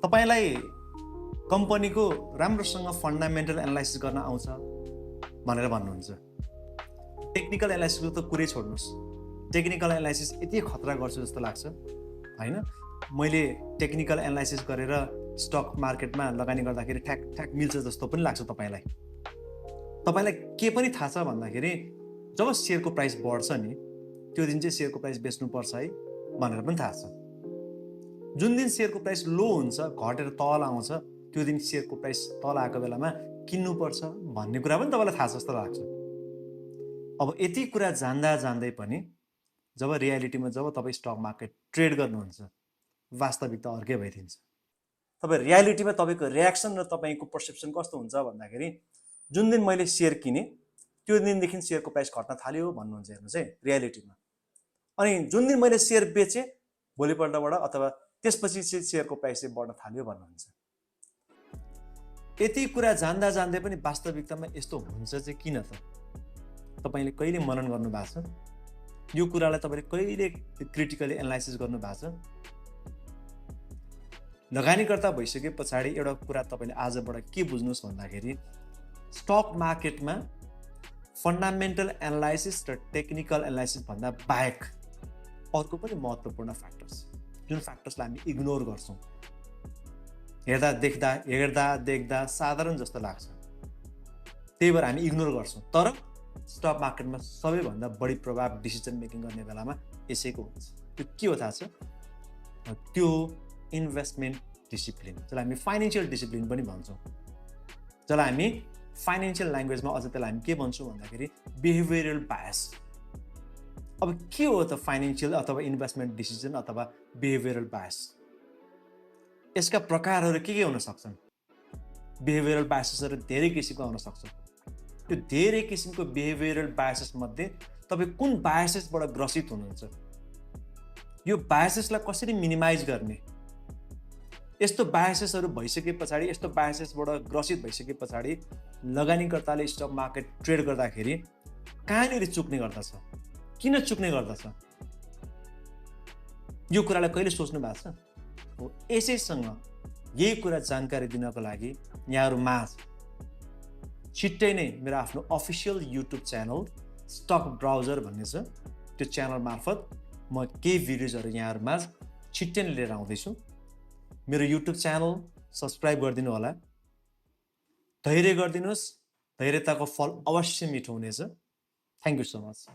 तपाईलाई कम्पनीको राम्रोसँग फन्डामेन्टल एनालाइसिस गर्न आउँछ भनेर भन्नुहुन्छ। टेक्निकल एनालाइसिसको त कुरै छोड्नुहोस्। टेक्निकल एनालाइसिस यति खतरा गर्छु जस्तो लाग्छ हैन। मैले टेक्निकल एनालाइसिस गरेर स्टक मार्केटमा लगानी गर्दाखेरि ठ्याक ठ्याक मिल्छ जस्तो पनि लाग्छ तपाईलाई। तपाईलाई के पनि थाहा छ भन्दाखेरि जब शेयरको प्राइस बढ्छ नि त्यो दिन चाहिँ शेयरको प्राइस बेच्नुपर्छ है भनेर पनि थाहा छ। जुन दिन शेयरको प्राइस लो हुन्छ घटेर तल आउँछ त्यो दिन शेयरको प्राइस तल आएको बेलामा किन्नुपर्छ भन्ने कुरा पनि तपाईलाई थाहा छ जस्तो लाग्छ। अब यति कुरा जान्दा जान्दै पनि जब रियालिटीमा जब तपाईँ स्टक मार्केट ट्रेड गर्नुहुन्छ वास्तविकता अर्कै भइदिन्छ। तपाईँ रियालिटीमा तपाईँको रियाक्सन र तपाईँको पर्सेप्सन कस्तो हुन्छ भन्दाखेरि जुन दिन मैले शेयर किने त्यो दिनदेखि शेयरको प्राइस घट्न थाल्यो भन्नुहुन्छ हेर्नुहोस् है रियालिटीमा। अनि जुन दिन मैले शेयर बेचेँ भोलिपल्टबाट अथवा त्यसपछि चाहिँ शेयरको प्राइस चाहिँ बढ्न थाल्यो भन्नुहुन्छ। यति कुरा जान्दा जान्दै पनि वास्तविकतामा यस्तो हुन्छ चाहिँ किन त? तपाईले कहिले मनन गर्नु भएको छ? यो कुरालाई तपाईले कहिले क्रिटिकली एनालाइसिस गर्नु भएको छ? लगानीकर्ता भइसके पछाडि एउटा कुरा तपाईले आजबाट के बुझ्नुहोस् भन्दाखेरि स्टक मार्केटमा फन्डामेन्टल एनालाइसिस र टेक्निकल एनालाइसिस भन्दा बाहेक अर्को पनि महत्त्वपूर्ण फ्याक्टर्स जुन फ्याक्टर्सलाई हामी इग्नोर गर्छौँ। हेर्दा देख्दा साधारण जस्तो लाग्छ, त्यही भएर हामी इग्नोर गर्छौँ। तर स्टक मार्केटमा सबैभन्दा बढी प्रभाव डिसिजन मेकिङ गर्ने बेलामा यसैको हुन्छ। त्यो के हो थाहा छ? त्यो इन्भेस्टमेन्ट डिसिप्लिन, जसलाई हामी फाइनेन्सियल डिसिप्लिन पनि भन्छौँ। जसलाई हामी फाइनेन्सियल ल्याङ्ग्वेजमा अझ त्यसलाई हामी के भन्छौँ भन्दाखेरि बिहेभियरल बायस। अब के हो त फाइनेन्सियल अथवा इन्भेस्टमेन्ट डिसिजन अथवा बिहेभियरल बायस? यसका प्रकारहरू के हुन सक्छन्? बिहेभियरल बायसेसहरू धेरै किसिमको हुन सक्छ। त्यो धेरै किसिमको बिहेभियरल बायसेस मध्ये तपाईँ कुन बायसेसबाट ग्रसित हुनुहुन्छ? यो बायसेसलाई कसरी मिनिमाइज गर्ने? यस्तो बायसेसहरू भइसके पछाडि, यस्तो बायसेसबाट ग्रसित भइसके पछाडि लगानीकर्ताले स्टक मार्केट ट्रेड गर्दाखेरि कहाँनिर चुक्ने गर्दछ? किन चुक्ने गर्दछ? यो कुरालाई कहिले सोच्नु भएको छ? हो, यसैसँग यही कुरा जानकारी दिनको लागि यहाँहरू माझ छिट्टै नै मेरो आफ्नो official YouTube channel stuck browser भन्ने छ, त्यो च्यानल मार्फत म केही भिडियोजहरू यहाँहरू माझ छिट्टै नै लिएर आउँदैछु। मेरो युट्युब च्यानल सब्सक्राइब गरिदिनु होला। धैर्य गरिदिनुहोस्, धैर्यताको फल अवश्य मिठो हुनेछ। Thank you so much.